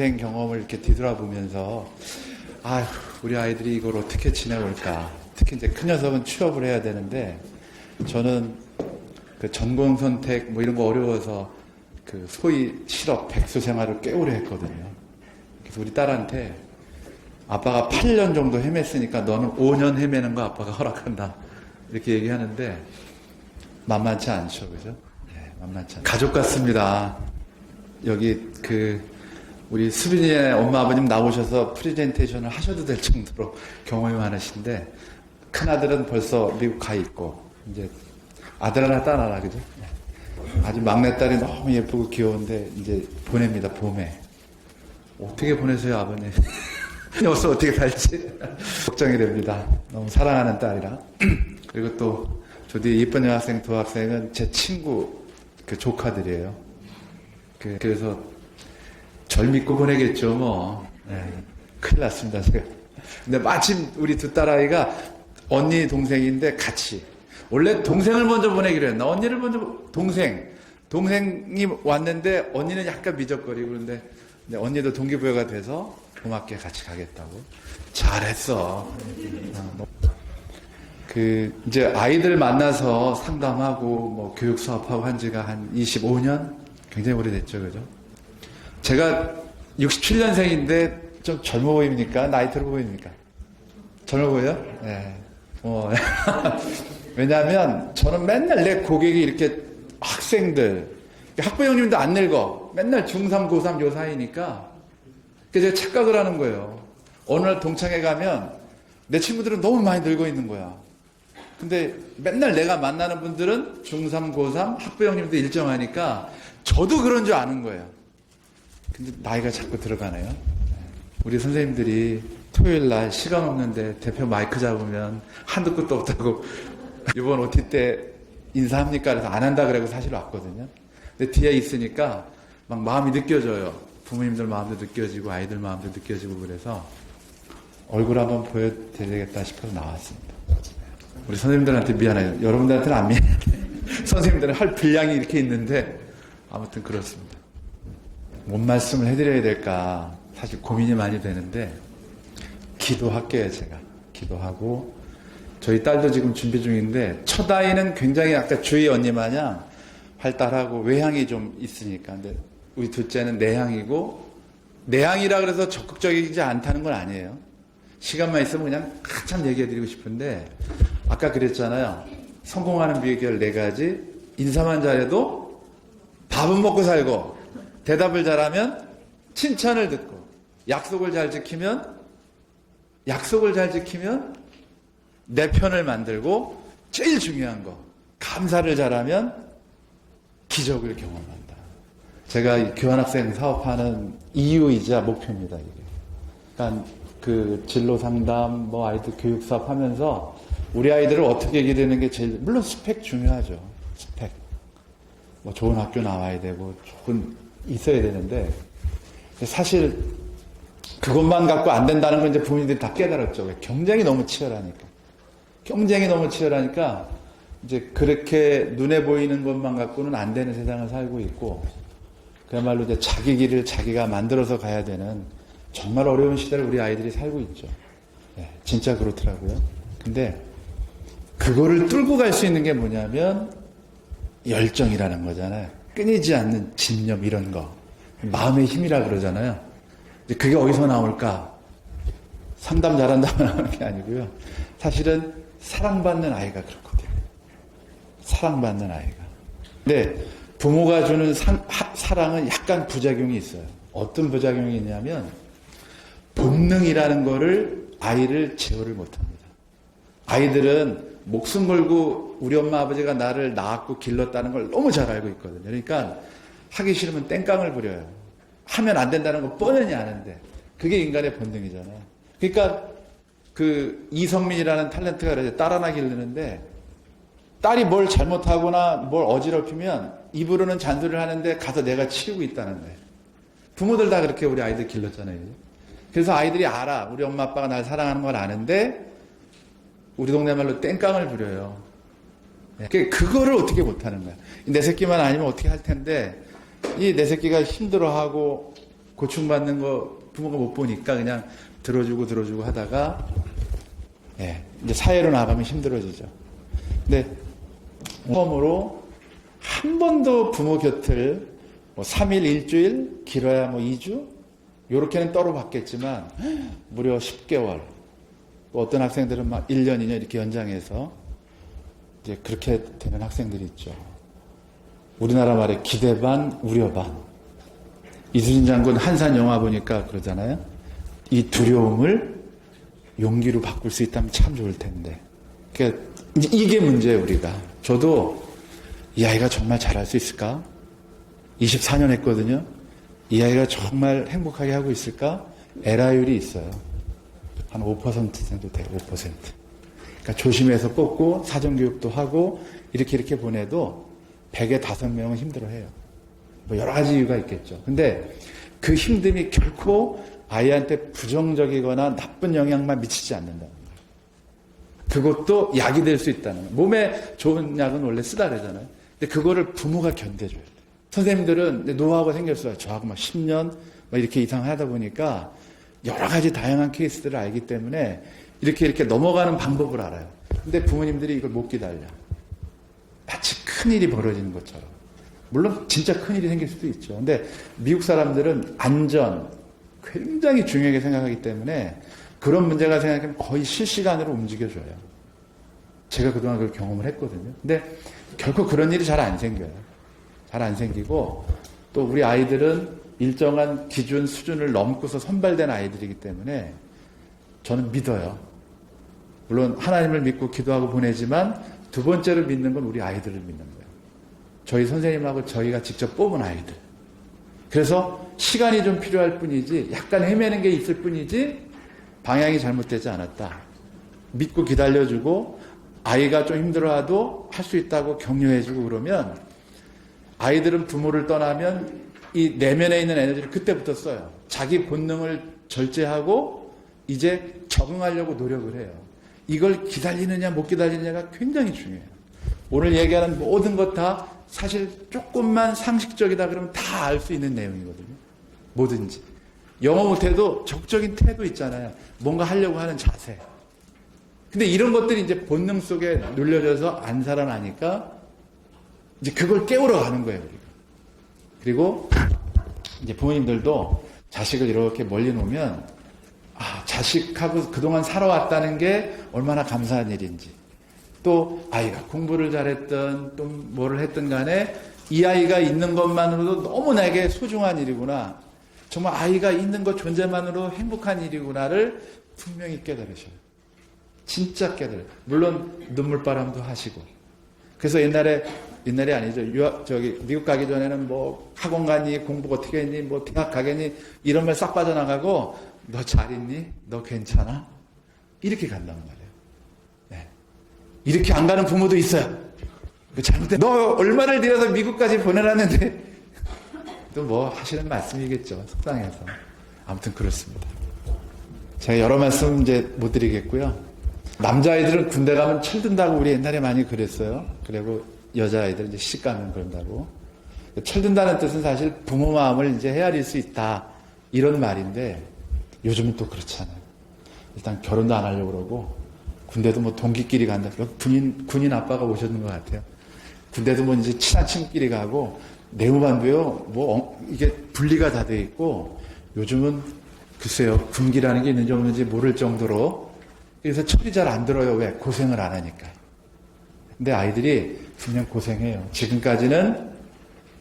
인생 경험을 이렇게 뒤돌아보면서 아휴, 우리 아이들이 이걸 어떻게 지내볼까. 특히 이제 큰 녀석은 취업을 해야 되는데 저는 그 전공 선택 뭐 이런 거 어려워서 그 소위 실업 백수 생활을 꽤 오래 했거든요. 그래서 우리 딸한테 아빠가 8년 정도 헤맸으니까 너는 5년 헤매는 거 아빠가 허락한다. 이렇게 얘기하는데 만만치 않죠. 그죠? 네, 만만치 않죠. 가족 같습니다. 여기 우리 수빈이의 엄마 아버님 나오셔서 프레젠테이션을 하셔도 될 정도로 경험이 많으신데 큰아들은 벌써 미국 가 있고 이제 아들 하나 딸 하나 그죠? 아주 막내딸이 너무 예쁘고 귀여운데 이제 보냅니다. 봄에 어떻게 보내세요 아버님? 여기서 어떻게 살지? 걱정이 됩니다. 너무 사랑하는 딸이라. 그리고 또 저 뒤에 이쁜 여학생 두 학생은 제 친구 그 조카들이에요. 그래서 절 믿고 보내겠죠, 뭐. 네, 큰일 났습니다, 제가. 근데 마침 우리 두 딸아이가 언니, 동생인데 같이. 원래 동생을 먼저 보내기로 했나? 언니를 먼저, 동생이 왔는데 언니는 약간 미적거리고 그런데 언니도 동기부여가 돼서 고맙게 같이 가겠다고. 잘했어. 이제 아이들 만나서 상담하고 뭐 교육 수업하고 한 지가 한 25년? 굉장히 오래됐죠, 그죠? 제가 67년생인데 좀 젊어 보입니까? 나이 들어 보입니까? 젊어 보여요? 네. 왜냐하면 저는 맨날 내 고객이 이렇게 학생들, 학부 형님도 안 늙어. 맨날 중3, 고3 요 사이니까. 그래서 제가 착각을 하는 거예요. 어느 날 동창회 가면 내 친구들은 너무 많이 늙어 있는 거야. 근데 맨날 내가 만나는 분들은 중3, 고3, 학부 형님도 일정하니까 저도 그런 줄 아는 거예요. 근데 나이가 자꾸 들어가네요. 우리 선생님들이 토요일 날 시간 없는데 대표 마이크 잡으면 한두 끝도 없다고 이번 OT 때 인사합니까? 그래서 안 한다 그래서 사실 왔거든요. 근데 뒤에 있으니까 막 마음이 느껴져요. 부모님들 마음도 느껴지고 아이들 마음도 느껴지고 그래서 얼굴 한번 보여드리겠다 싶어서 나왔습니다. 우리 선생님들한테 미안해요. 여러분들한테는 안 미안해요. 선생님들은 할 분량이 이렇게 있는데 아무튼 그렇습니다. 뭔 말씀을 해드려야 될까 사실 고민이 많이 되는데 기도할게요. 제가 기도하고 저희 딸도 지금 준비 중인데 첫 아이는 굉장히 아까 주희 언니 마냥 활달하고 외향이 좀 있으니까 근데 우리 둘째는 내향이고 내향이라 그래서 적극적이지 않다는 건 아니에요. 시간만 있으면 그냥 한참 얘기해드리고 싶은데 아까 그랬잖아요. 성공하는 비결 4가지 인사만 잘해도 밥은 먹고 살고 대답을 잘하면 칭찬을 듣고 약속을 잘 지키면 내 편을 만들고 제일 중요한 거 감사를 잘하면 기적을 경험한다. 제가 이 교환학생 사업하는 이유이자 목표입니다. 이게. 그러니까 그 진로 상담, 뭐 아이들 교육 사업 하면서 우리 아이들을 어떻게 기르는 게 제일 물론 스펙 중요하죠. 스펙. 뭐 좋은 학교 나와야 되고 좋은 있어야 되는데 사실 그것만 갖고 안 된다는 건 이제 부모님들이 다 깨달았죠. 경쟁이 너무 치열하니까 이제 그렇게 눈에 보이는 것만 갖고는 안 되는 세상을 살고 있고 그야말로 이제 자기 길을 자기가 만들어서 가야 되는 정말 어려운 시대를 우리 아이들이 살고 있죠. 네, 진짜 그렇더라고요. 근데 그거를 뚫고 갈 수 있는 게 뭐냐면 열정이라는 거잖아요. 끊이지 않는 집념 이런 거. 마음의 힘이라 그러잖아요. 그게 어디서 나올까? 상담 잘한다고 나오는 게 아니고요. 사실은 사랑받는 아이가 그렇거든요. 사랑받는 아이가. 근데 부모가 주는 사랑은 약간 부작용이 있어요. 어떤 부작용이 있냐면 본능이라는 거를 아이를 제어를 못합니다. 아이들은 목숨 걸고 우리 엄마 아버지가 나를 낳았고 길렀다는 걸 너무 잘 알고 있거든요. 그러니까 하기 싫으면 땡깡을 부려요. 하면 안 된다는 거 뻔히 아는데 그게 인간의 본능이잖아요. 그러니까 그 이성민이라는 탤런트가 그래서 딸 하나 기르는데 딸이 뭘 잘못하거나 뭘 어지럽히면 입으로는 잔소리를 하는데 가서 내가 치우고 있다는 거예요. 부모들 다 그렇게 우리 아이들 길렀잖아요. 그래서 아이들이 알아. 우리 엄마 아빠가 날 사랑하는 걸 아는데 우리 동네 말로 땡깡을 부려요. 그거를 어떻게 못하는 거야. 내 새끼만 아니면 어떻게 할 텐데 이 내 새끼가 힘들어하고 고충받는 거 부모가 못 보니까 그냥 들어주고 하다가, 예, 이제 사회로 나가면 힘들어지죠. 근데 처음으로 한 번도 부모 곁을 뭐 3일, 일주일, 길어야 뭐 2주? 요렇게는 떨어봤겠지만, 무려 10개월. 어떤 학생들은 막 1년, 2년 이렇게 연장해서 이제 그렇게 되는 학생들이 있죠. 우리나라 말에 기대 반, 우려 반. 이순신 장군 한산 영화 보니까 그러잖아요. 이 두려움을 용기로 바꿀 수 있다면 참 좋을 텐데. 그러니까 이게 문제예요, 우리가. 저도 이 아이가 정말 잘할 수 있을까? 24년 했거든요. 이 아이가 정말 행복하게 하고 있을까? 에라율이 있어요. 한 5% 정도 돼요, 5%. 그러니까 조심해서 뽑고 사전교육도 하고 이렇게 보내도 100에 5명은 힘들어해요. 뭐 여러 가지 이유가 있겠죠. 근데 그 힘듦이 결코 아이한테 부정적이거나 나쁜 영향만 미치지 않는다는 거예요. 그것도 약이 될 수 있다는 거예요. 몸에 좋은 약은 원래 쓰다 그러잖아요. 근데 그거를 부모가 견뎌줘야 돼요. 선생님들은 노하우가 생겼어요. 저하고 막 10년 막 이렇게 이상 하다 보니까 여러 가지 다양한 케이스들을 알기 때문에 이렇게 넘어가는 방법을 알아요. 근데 부모님들이 이걸 못 기다려. 마치 큰일이 벌어지는 것처럼. 물론 진짜 큰일이 생길 수도 있죠. 근데 미국 사람들은 안전 굉장히 중요하게 생각하기 때문에 그런 문제가 생기면 거의 실시간으로 움직여줘요. 제가 그동안 그걸 경험을 했거든요. 근데 결코 그런 일이 잘 안 생겨요. 잘 안 생기고 또 우리 아이들은 일정한 기준 수준을 넘고서 선발된 아이들이기 때문에 저는 믿어요. 물론 하나님을 믿고 기도하고 보내지만 두 번째로 믿는 건 우리 아이들을 믿는 거예요. 저희 선생님하고 저희가 직접 뽑은 아이들. 그래서 시간이 좀 필요할 뿐이지 약간 헤매는 게 있을 뿐이지 방향이 잘못되지 않았다. 믿고 기다려주고 아이가 좀 힘들어도 할 수 있다고 격려해주고 그러면 아이들은 부모를 떠나면 이 내면에 있는 에너지를 그때부터 써요. 자기 본능을 절제하고 이제 적응하려고 노력을 해요. 이걸 기다리느냐 못 기다리느냐가 굉장히 중요해요. 오늘 얘기하는 모든 것 다 사실 조금만 상식적이다 그러면 다 알 수 있는 내용이거든요. 뭐든지. 영어 못해도 적적인 태도 있잖아요. 뭔가 하려고 하는 자세. 근데 이런 것들이 이제 본능 속에 눌려져서 안 살아나니까 이제 그걸 깨우러 가는 거예요, 우리가. 그리고 이제 부모님들도 자식을 이렇게 멀리 놓으면 자식하고 그동안 살아왔다는 게 얼마나 감사한 일인지. 또 아이가 공부를 잘했든 또 뭐를 했든 간에 이 아이가 있는 것만으로도 너무 내게 소중한 일이구나. 정말 아이가 있는 것 존재만으로 행복한 일이구나를 분명히 깨달으셔요. 진짜 깨달아요. 물론 눈물바람도 하시고. 그래서 옛날이 아니죠. 미국 가기 전에는 뭐 학원 가니, 공부 어떻게 했니, 뭐 대학 가겠니, 이런 말 싹 빠져나가고, 너 잘 있니? 너 괜찮아? 이렇게 간단 말이에요. 네. 이렇게 안 가는 부모도 있어요. 잘못된, 너 얼마를 들여서 미국까지 보내놨는데, 또 뭐 하시는 말씀이겠죠. 속상해서. 아무튼 그렇습니다. 제가 여러 말씀 이제 못 드리겠고요. 남자아이들은 군대 가면 철든다고 우리 옛날에 많이 그랬어요. 그리고 여자아이들은 이제 시집 가면 그런다고. 철든다는 뜻은 사실 부모 마음을 이제 헤아릴 수 있다. 이런 말인데 요즘은 또 그렇잖아요. 일단 결혼도 안 하려고 그러고 군대도 뭐 동기끼리 간다. 군인 아빠가 오셨는 것 같아요. 군대도 뭐 이제 친한 친구끼리 가고 내무반도요. 뭐 이게 분리가 다 돼 있고 요즘은 글쎄요. 군기라는 게 있는지 없는지 모를 정도로 그래서 철이 잘 안 들어요. 왜? 고생을 안 하니까. 근데 아이들이 분명 고생해요. 지금까지는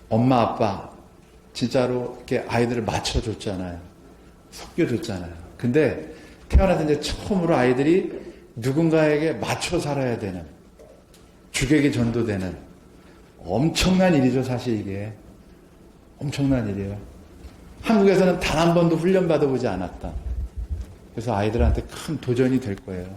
엄마, 아빠, 진짜로 이렇게 아이들을 맞춰줬잖아요. 섞여줬잖아요. 근데 태어나서 이제 처음으로 아이들이 누군가에게 맞춰 살아야 되는, 주객이 전도되는 엄청난 일이죠, 사실 이게. 엄청난 일이에요. 한국에서는 단 한 번도 훈련 받아보지 않았다. 그래서 아이들한테 큰 도전이 될 거예요.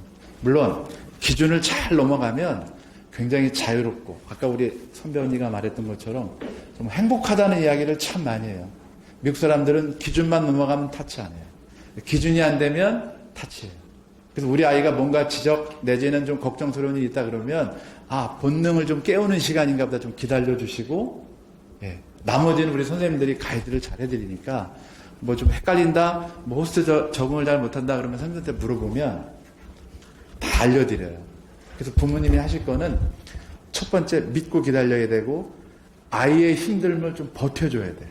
물론 기준을 잘 넘어가면 굉장히 자유롭고 아까 우리 선배 언니가 말했던 것처럼 좀 행복하다는 이야기를 참 많이 해요. 미국 사람들은 기준만 넘어가면 타치 안 해요. 기준이 안 되면 타치해요. 그래서 우리 아이가 뭔가 지적 내지는 좀 걱정스러운 일이 있다 그러면 본능을 좀 깨우는 시간인가 보다 좀 기다려 주시고 나머지는 우리 선생님들이 가이드를 잘 해드리니까 뭐 좀 헷갈린다, 뭐 호스트 적응을 잘 못한다 그러면 선생님한테 물어보면 다 알려드려요. 그래서 부모님이 하실 거는 첫 번째 믿고 기다려야 되고 아이의 힘듦을 좀 버텨줘야 돼.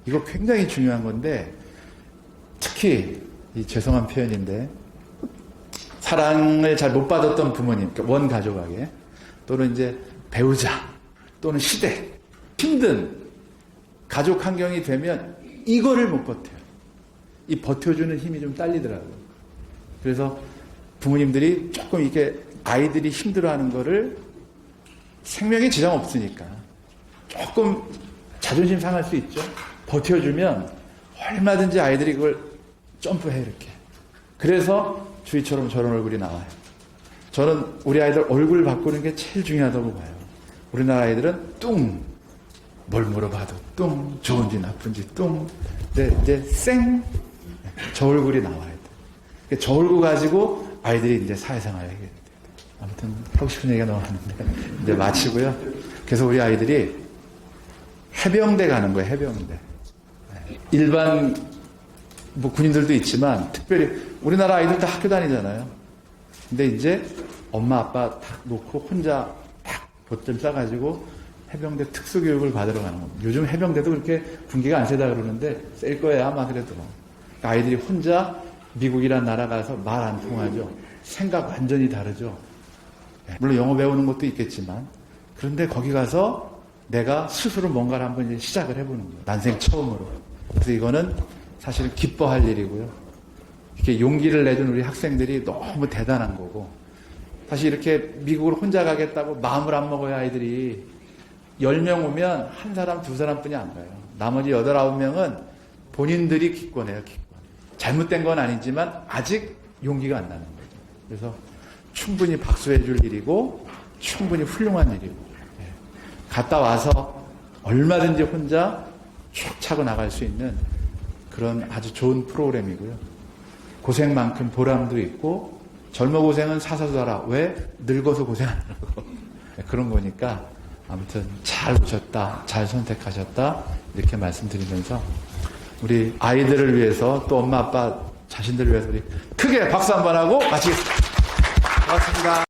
이거 굉장히 중요한 건데 특히 이 죄송한 표현인데 사랑을 잘 못 받았던 부모님, 그러니까 원 가족에게 또는 이제 배우자 또는 시댁 힘든 가족 환경이 되면 이거를 못 버텨요. 이 버텨주는 힘이 좀 딸리더라고요. 그래서 부모님들이 조금 이렇게 아이들이 힘들어하는 거를 생명에 지장 없으니까 조금 자존심 상할 수 있죠. 버텨주면 얼마든지 아이들이 그걸 점프해 이렇게. 그래서 주희처럼 저런 얼굴이 나와요. 저는 우리 아이들 얼굴 바꾸는 게 제일 중요하다고 봐요. 우리나라 아이들은 뭘 물어봐도 좋은지 나쁜지 근데 이제 저 얼굴이 나와야 돼. 저 얼굴 가지고 아이들이 이제 사회생활을 하게 돼요. 아무튼 하고 싶은 얘기가 너무 많은데 이제 마치고요. 그래서 우리 아이들이 해병대 가는 거예요. 해병대. 일반 뭐 군인들도 있지만 특별히 우리나라 아이들 다 학교 다니잖아요. 근데 이제 엄마 아빠 딱 놓고 혼자 딱 보점 싸가지고 해병대 특수교육을 받으러 가는 겁니다. 요즘 해병대도 그렇게 군기가 안 세다 그러는데 셀 거예요 아마. 그래도 아이들이 혼자 미국이란 나라 가서 말 안 통하죠. 생각 완전히 다르죠. 물론 영어 배우는 것도 있겠지만 그런데 거기 가서 내가 스스로 뭔가를 한번 이제 시작을 해보는 거예요. 난생 처음으로. 그래서 이거는 사실은 기뻐할 일이고요. 이렇게 용기를 내준 우리 학생들이 너무 대단한 거고, 사실 이렇게 미국을 혼자 가겠다고 마음을 안 먹어요. 아이들이 10명 오면 한 사람, 두 사람뿐이 안 가요. 나머지 8, 9명은 본인들이 기권해요. 기권. 잘못된 건 아니지만 아직 용기가 안 나는 거죠. 그래서 충분히 박수해 줄 일이고 충분히 훌륭한 일이고, 갔다 와서 얼마든지 혼자 쭉 차고 나갈 수 있는 그런 아주 좋은 프로그램이고요. 고생만큼 보람도 있고, 젊어 고생은 사서도 하라. 왜? 늙어서 고생하느라고. 그런 거니까 아무튼 잘 오셨다, 잘 선택하셨다, 이렇게 말씀드리면서 우리 아이들을 위해서 또 엄마 아빠 자신들을 위해서 우리 크게 박수 한번 하고 마치겠습니다. 고맙습니다.